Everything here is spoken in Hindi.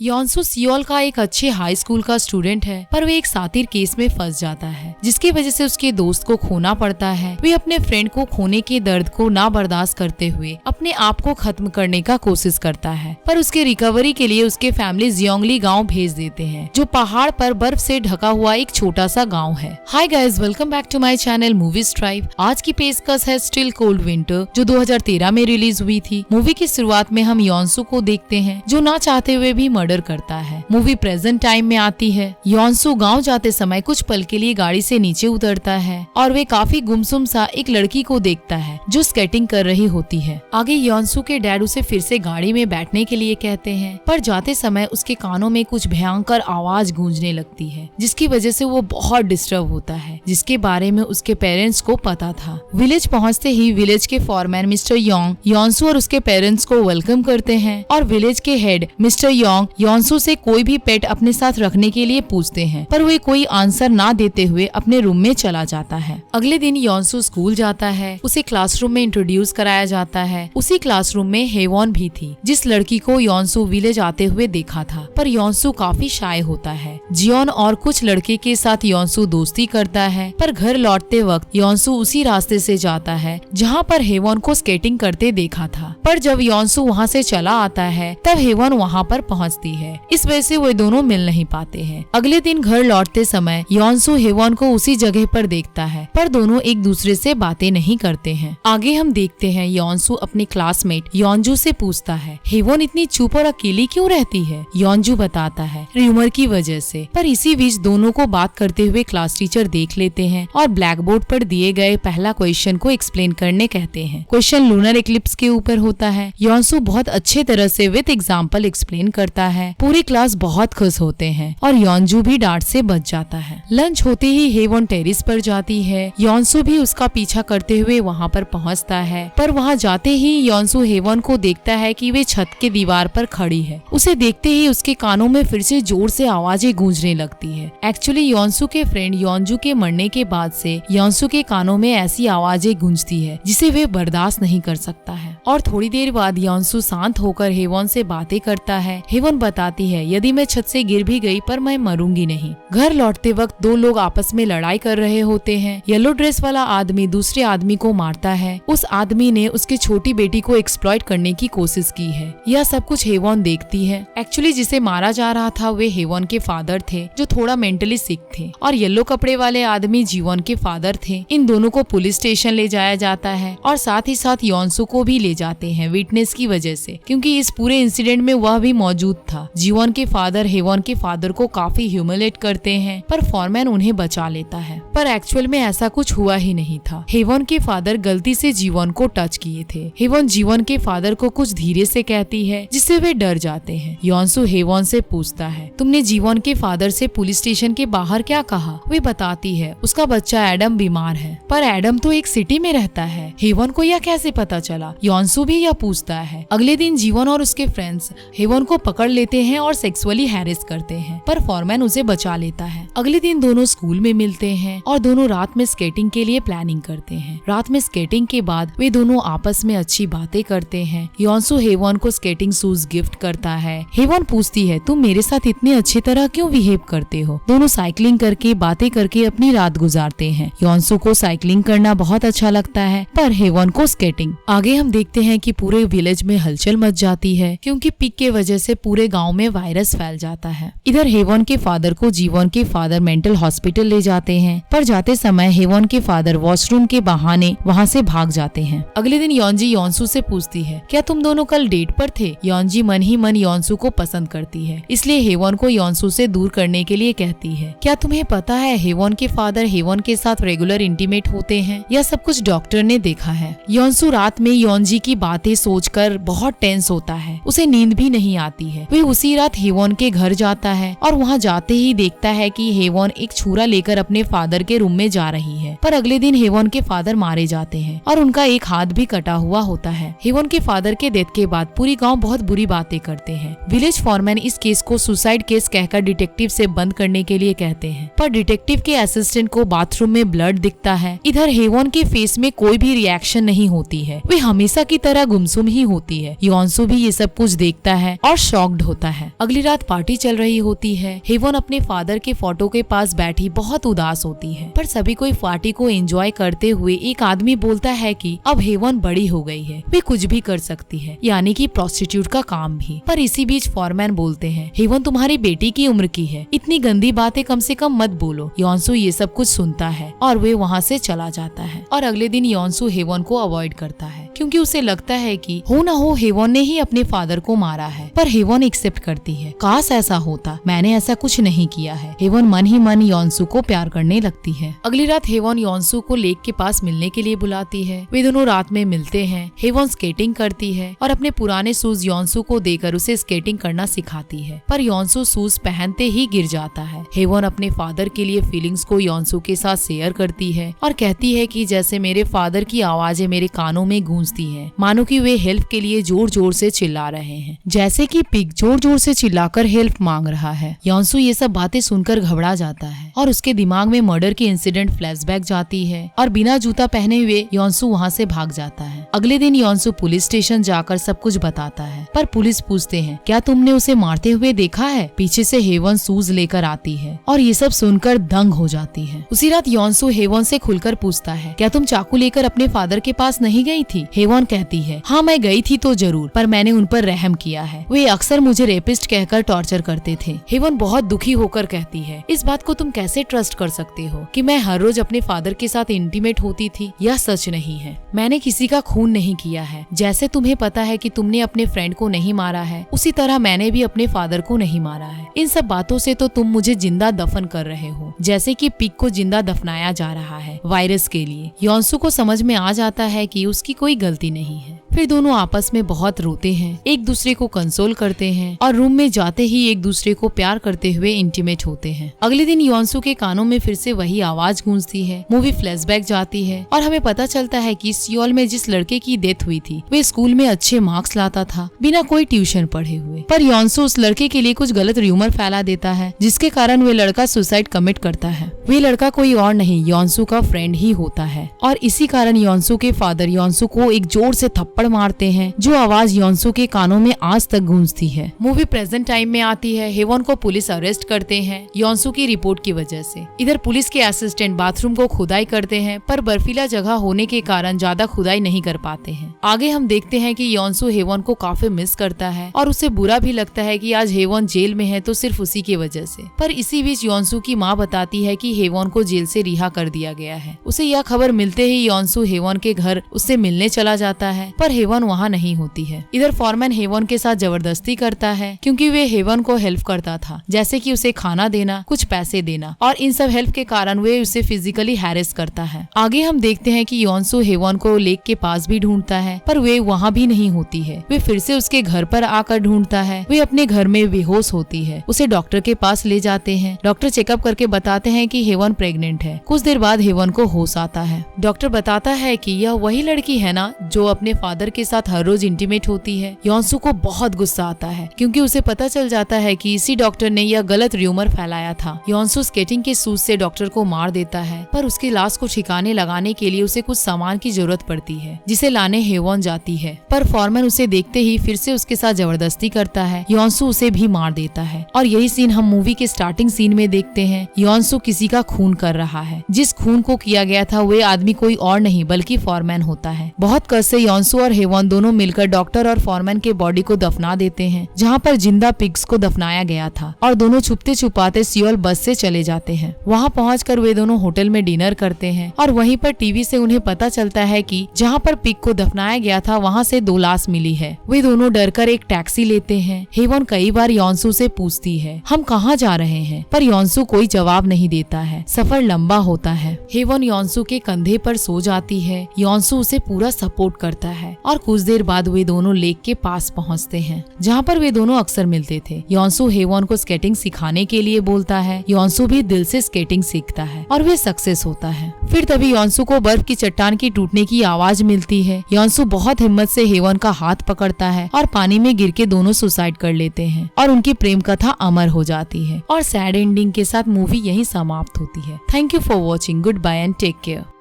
योनसू सियोल का एक अच्छे हाई स्कूल का स्टूडेंट है, पर वे एक सातिर केस में फंस जाता है जिसकी वजह से उसके दोस्त को खोना पड़ता है। वे अपने फ्रेंड को खोने के दर्द को ना बर्दाश्त करते हुए अपने आप को खत्म करने का कोशिश करता है, पर उसके रिकवरी के लिए उसके फैमिली जियोंगली गांव भेज देते हैं, जो पहाड़ पर बर्फ से ढका हुआ एक छोटा सा गांव है। Hi guys, welcome back to my channel movies tribe. आज की पेशकश है स्टिल कोल्ड विंटर, जो 2013 में रिलीज हुई थी। मूवी की शुरुआत में हम योनसू को देखते हैं जो ना चाहते हुए भी मर्डर करता है। मूवी प्रेजेंट टाइम में आती है। योनसू गांव जाते समय कुछ पल के लिए गाड़ी से नीचे उतरता है और वे काफी गुमसुम सा एक लड़की को देखता है जो स्केटिंग कर रही होती है। आगे योनसू के डैड उसे फिर से गाड़ी में बैठने के लिए कहते हैं, पर जाते समय उसके कानों में कुछ भयंकर आवाज गूंजने लगती है जिसकी वजह से वो बहुत डिस्टर्ब होता है, जिसके बारे में उसके पेरेंट्स को पता था। विलेज पहुंचते ही विलेज के फॉरमैन मिस्टर योंग योनसू और उसके पेरेंट्स को वेलकम करते हैं और विलेज के हेड मिस्टर योंग योनसू से कोई भी पेट अपने साथ रखने के लिए पूछते हैं, पर वे कोई आंसर ना देते हुए अपने रूम में चला जाता है। अगले दिन योनसू स्कूल जाता है। उसे क्लासरूम में इंट्रोड्यूस कराया जाता है। उसी क्लासरूम में हेवॉन भी थी, जिस लड़की को योनसू विलेज आते हुए देखा था, पर योनसू काफी शाय होता है। जियोन और कुछ लड़के के साथ योनसू दोस्ती करता है, पर घर लौटते वक्त योनसू उसी रास्ते से जाता है जहाँ पर हेवॉन को स्केटिंग करते देखा था, पर जब योनसू वहाँ से चला आता है तब हेवॉन वहाँ पर पहुँचती है। इस वजह से वे दोनों मिल नहीं पाते हैं। अगले दिन घर लौटते समय योनसू हेवॉन को उसी जगह पर देखता है, पर दोनों एक दूसरे से बातें नहीं करते हैं। आगे हम देखते हैं योनसू अपने क्लासमेट योनजू से पूछता है, हेवॉन इतनी चुप और अकेली क्यों रहती है? योनजू बताता है, र्यूमर की वजह से। पर इसी बीच दोनों को बात करते हुए क्लास टीचर देख लेते हैं और ब्लैक बोर्ड पर दिए गए पहला क्वेश्चन को एक्सप्लेन करने कहते हैं। क्वेश्चन लूनर इक्लिप्स के ऊपर होता है। योनसू बहुत अच्छे तरह से विद एग्जाम्पल एक्सप्लेन करता है। पूरी क्लास बहुत खुश होते हैं और योनजू भी डांट से बच जाता है। लंच होते ही हेवॉन टेरिस पर जाती है। योनसू भी उसका पीछा करते हुए वहाँ पर पहुँचता है, पर वहाँ जाते ही योनसू हेवॉन को देखता है कि वे छत के दीवार पर खड़ी है। उसे देखते ही उसके कानों में फिर से जोर से आवाजें गूंजने लगती है। एक्चुअली योनसू के फ्रेंड योनजू के मरने के बाद से योनसू के कानों में ऐसी आवाजें गूंजती है जिसे वे बर्दाश्त नहीं कर सकता है। और थोड़ी देर बाद योनसू शांत होकर हेवॉन से बातें करता है। हेवॉन बताती है, यदि मैं छत से गिर भी गई पर मैं मरूंगी नहीं। घर लौटते वक्त दो लोग आपस में लड़ाई कर रहे होते हैं। येलो ड्रेस वाला आदमी दूसरे आदमी को मारता है। उस आदमी ने उसकी छोटी बेटी को एक्सप्लॉइट करने की कोशिश की है। यह सब कुछ हेवॉन देखती है। एक्चुअली जिसे मारा जा रहा था वे हेवॉन के फादर थे, जो थोड़ा मेंटली सिक थे, और येलो कपड़े वाले आदमी जीवन के फादर थे। इन दोनों को पुलिस स्टेशन ले जाया जाता है और साथ ही साथ योनसू को भी ले जाते हैं विटनेस की वजह से, क्योंकि इस पूरे इंसिडेंट में वह भी मौजूद था। जीवन के फादर हेवॉन के फादर को काफी ह्यूमिलेट करते हैं, पर फॉरमैन उन्हें बचा लेता है। पर एक्चुअल में ऐसा कुछ हुआ ही नहीं था। हेवॉन के फादर गलती से जीवन को टच किए थे। हेवॉन जीवन के फादर को कुछ धीरे से कहती है जिससे वे डर जाते हैं। योनसू हेवॉन से पूछता है, तुमने जीवन के फादर से पुलिस स्टेशन के बाहर क्या कहा? वे बताती है, उसका बच्चा एडम बीमार है। पर एडम तो एक सिटी में रहता है। हेवॉन को यह कैसे पता चला? योनसू भी यह पूछता है। अगले दिन जीवन और उसके फ्रेंड्स हेवॉन को पकड़ लेते हैं और सेक्सुअली हैरेस करते हैं, पर फॉरमैन उसे बचा लेता है। अगले दिन दोनों स्कूल में मिलते हैं और दोनों रात में स्केटिंग के लिए प्लानिंग करते हैं। रात में स्केटिंग के बाद वे दोनों आपस में अच्छी बातें करते हैं। योनसू हेवॉन को स्केटिंग शूज गिफ्ट करता है। हेवॉन पूछती है, तुम मेरे साथ इतने अच्छी तरह क्यों बिहेव करते हो? दोनों साइकिलिंग करके बातें करके अपनी रात गुजारते हैं। योनसू को साइकिलिंग करना बहुत अच्छा लगता है, पर हेवॉन को स्केटिंग। आगे हम देखते हैं कि पूरे विलेज में हलचल मच जाती है, क्योंकि पिक के वजह से पूरे गांव में वायरस फैल जाता है। इधर हेवॉन के फादर को जीवन के फादर मेंटल हॉस्पिटल ले जाते हैं, पर जाते समय हेवॉन के फादर वॉशरूम के बहाने वहां से भाग जाते हैं। अगले दिन योनजी योनसू से पूछती है, क्या तुम दोनों कल डेट पर थे? योनजी मन ही मन योनसू को पसंद करती है, इसलिए हेवॉन को योनसू से दूर करने के लिए कहती है। क्या तुम्हें पता है हेवॉन के फादर हेवॉन के साथ रेगुलर इंटीमेट होते हैं? यह सब कुछ डॉक्टर ने देखा है। योनसू रात में योनजी की बातें सोचकर बहुत टेंस होता है। उसे नींद भी नहीं आती है। वे उसी रात हेवॉन के घर जाता है और वहाँ जाते ही देखता है कि हेवॉन एक छुरा लेकर अपने फादर के रूम में जा रही है। पर अगले दिन हेवॉन के फादर मारे जाते हैं और उनका एक हाथ भी कटा हुआ होता है। हेवॉन के फादर के डेथ के बाद पूरी गांव बहुत बुरी बातें करते हैं। विलेज फॉरमैन इस केस को सुसाइड केस कहकर डिटेक्टिव से बंद करने के लिए कहते हैं, पर डिटेक्टिव के असिस्टेंट को बाथरूम में ब्लड दिखता है। इधर हेवॉन के फेस में कोई भी रिएक्शन नहीं होती है। वे हमेशा की तरह गुमसुम ही होती है। योनसू भी ये सब कुछ देखता है और शॉक्ड होता है। अगली रात पार्टी चल रही होती है। हेवॉन अपने फादर के फोटो के पास बैठी बहुत उदास होती है, पर सभी कोई पार्टी को एंजॉय करते हुए एक आदमी बोलता है कि अब हेवॉन बड़ी हो गई है, वे कुछ भी कर सकती है, यानी कि प्रोस्टिट्यूट का काम भी। पर इसी बीच फॉरमैन बोलते हैं, हेवॉन तुम्हारी बेटी की उम्र की है, इतनी गंदी बातें कम से कम मत बोलो। योनसू ये सब कुछ सुनता है और वे वहाँ से चला जाता है। और अगले दिन योनसू हेवॉन को अवॉइड करता है, क्योंकि उसे लगता है कि हो ना हो हेवॉन ने ही अपने फादर को मारा है। पर हेवॉन एक्सेप्ट करती है, काश ऐसा होता, मैंने ऐसा कुछ नहीं किया है। हेवॉन मन ही मन योनसू को प्यार करने लगती है। अगली रात हेवॉन योनसू को लेक के पास मिलने के लिए बुलाती है। वे दोनों रात में मिलते हैं। हेवॉन स्केटिंग करती है और अपने पुराने शूज योनसू को देकर उसे स्केटिंग करना सिखाती है, पर योनसू शूज पहनते ही गिर जाता है। हेवॉन अपने फादर के लिए फीलिंग्स को योनसू के साथ शेयर करती है और कहती है कि जैसे मेरे फादर की आवाजें मेरे कानों में गूंजती हैं, मानो कि वे हेल्प के लिए जोर जोर से चिल्ला रहे हैं, जैसे कि पिग जोर जोर से चिल्लाकर हेल्प मांग रहा है। योनसू ये सब बातें सुनकर घबरा जाता है और उसके दिमाग में मर्डर की इंसिडेंट फ्लैशबैक जाती है और बिना जूता पहने हुए योनसू वहाँ से भाग जाता है। अगले दिन योनसू पुलिस स्टेशन जाकर सब कुछ बताता है, पर पुलिस पूछते हैं, क्या तुमने उसे मारते हुए देखा है? पीछे से हेवॉन शूज लेकर आती है और ये सब सुनकर दंग हो जाती है। उसी रात योनसू हेवॉन से खुलकर पूछता है, क्या तुम चाकू लेकर अपने फादर के पास नहीं गई थी? हेवॉन कहती है, हाँ मैं गई थी तो जरूर, पर मैंने उन पर रहम किया है, वे अक्सर मुझे रेपिस्ट कहकर टॉर्चर करते थे। हेवॉन बहुत दुखी होकर कहती है, इस बात को तुम कैसे ट्रस्ट कर सकते हो कि मैं हर रोज अपने फादर के साथ इंटीमेट होती थी? यह सच नहीं है, मैंने किसी का खून नहीं किया है। जैसे तुम्हें पता है कि तुमने अपने फ्रेंड को नहीं मारा है, उसी तरह मैंने भी अपने फादर को नहीं मारा है। इन सब बातों से तो तुम मुझे जिंदा दफन कर रहे हो, जैसे कि पिग को जिंदा दफनाया जा रहा है वायरस के लिए। योनसू को समझ में आ जाता है कि उसकी कोई गलती नहीं है। फिर दोनों आपस में बहुत रोते हैं, एक दूसरे को कंसोल करते हैं और रूम में जाते ही एक दूसरे को प्यार करते हुए इंटीमेट होते हैं। अगले दिन योनसू के कानों में फिर से वही आवाज गूंजती है। मूवी फ्लैशबैक जाती है और हमें पता चलता है कि सियोल में जिस लड़के की डेथ हुई थी वे स्कूल में अच्छे मार्क्स लाता था बिना कोई ट्यूशन पढ़े हुए। पर योनसू उस लड़के के लिए कुछ गलत र्यूमर फैला देता है, जिसके कारण वे लड़का सुसाइड कमिट करता है। वे लड़का कोई और नहीं योनसू का फ्रेंड ही होता है और इसी कारण योनसू के फादर योनसू को एक जोर से थप्पड़ मारते हैं, जो आवाज योनसू के कानों में आज तक गूंजती है। मूवी प्रेजेंट टाइम में आती है। हेवॉन को पुलिस अरेस्ट करते हैं योनसू की रिपोर्ट की वजह से। इधर पुलिस के असिस्टेंट बाथरूम को खुदाई करते हैं, पर बर्फीला जगह होने के कारण ज्यादा खुदाई नहीं कर पाते हैं। आगे हम देखते हैं कि योनसू हेवॉन को काफी मिस करता है और उसे बुरा भी लगता है कि आज हेवॉन जेल में है तो सिर्फ उसी की वजह से। पर इसी बीच योनसू की माँ बताती है कि हेवॉन को जेल से रिहा कर दिया गया है। उसे यह खबर मिलते ही योनसू हेवॉन के घर उससे मिलने चला जाता है, पर हेवॉन वहाँ नहीं होती है। इधर फॉरमैन हेवॉन के साथ जबरदस्ती करता है, क्योंकि वे हेवॉन को हेल्प करता था, जैसे कि उसे खाना देना, कुछ पैसे देना, और इन सब हेल्प के कारण वे उसे फिजिकली हैरेस करता है। आगे हम देखते हैं कि योनसू हेवॉन को लेक के पास भी ढूंढता है, पर वे वहाँ भी नहीं होती है। वे फिर से उसके घर पर आकर ढूंढता है। वे अपने घर में बेहोश होती है। उसे डॉक्टर के पास ले जाते हैं। डॉक्टर चेकअप करके बताते हैं कि हेवॉन प्रेग्नेंट है। कुछ देर बाद हेवॉन को होश आता है। डॉक्टर बताता है कि यह वही लड़की है ना जो अपने फादर के साथ हर रोज इंटीमेट होती है। योनसू को बहुत गुस्सा आता है, क्योंकि उसे पता चल जाता है कि इसी डॉक्टर ने यह गलत र्यूमर फैलाया था। योनसू स्केटिंग के शूज से डॉक्टर को मार देता है, पर उसकी लाश को ठिकाने लगाने के लिए उसे कुछ सामान की जरूरत पड़ती है, जिसे लाने हेवॉन जाती है। पर फॉरमैन उसे देखते ही फिर से उसके साथ जबरदस्ती करता है। योनसू उसे भी मार देता है और यही सीन हम मूवी के स्टार्टिंग सीन में देखते हैं। योनसू किसी का खून कर रहा है। जिस खून को किया गया था वे आदमी कोई और नहीं बल्कि फॉरमैन होता है। बहुत कष्ट से योनसू और हेवॉन दोनों मिलकर डॉक्टर और फॉरमैन के बॉडी को दफना देते हैं, जहाँ पर जिंदा पिग्स को दफनाया गया था, और दोनों छुपते छुपाते सियोल बस से चले जाते हैं। वहाँ पहुंचकर वे दोनों होटल में डिनर करते हैं और वहीं पर टीवी से उन्हें पता चलता है कि जहाँ पर पिग को दफनाया गया था वहाँ से 2 लाश मिली है। वे दोनों डरकर एक टैक्सी लेते हैं। हेवॉन कई बार योनसू से पूछती है, हम कहाँ जा रहे हैं, पर योनसू कोई जवाब नहीं देता है। सफर लंबा होता है। हेवॉन योनसू के कंधे पर सो जाती है। योनसू उसे पूरा सपोर्ट करता है और कुछ देर बाद वे दोनों लेक के पास पहुँचते हैं, जहाँ पर वे दोनों अक्सर मिलते थे। योनसू हेवॉन को स्केटिंग सिखाने के लिए बोलता है। योनसू भी दिल से स्केटिंग सीखता है और वे सक्सेस होता है। फिर तभी योनसू को बर्फ की चट्टान की टूटने की आवाज मिलती है। योनसू बहुत हिम्मत से हेवॉन का हाथ पकड़ता है और पानी में गिर के दोनों सुसाइड कर लेते हैं और उनकी प्रेम कथा अमर हो जाती है। और सैड एंडिंग के साथ मूवी यहीं समाप्त होती है। Thank you for watching. Goodbye and take care.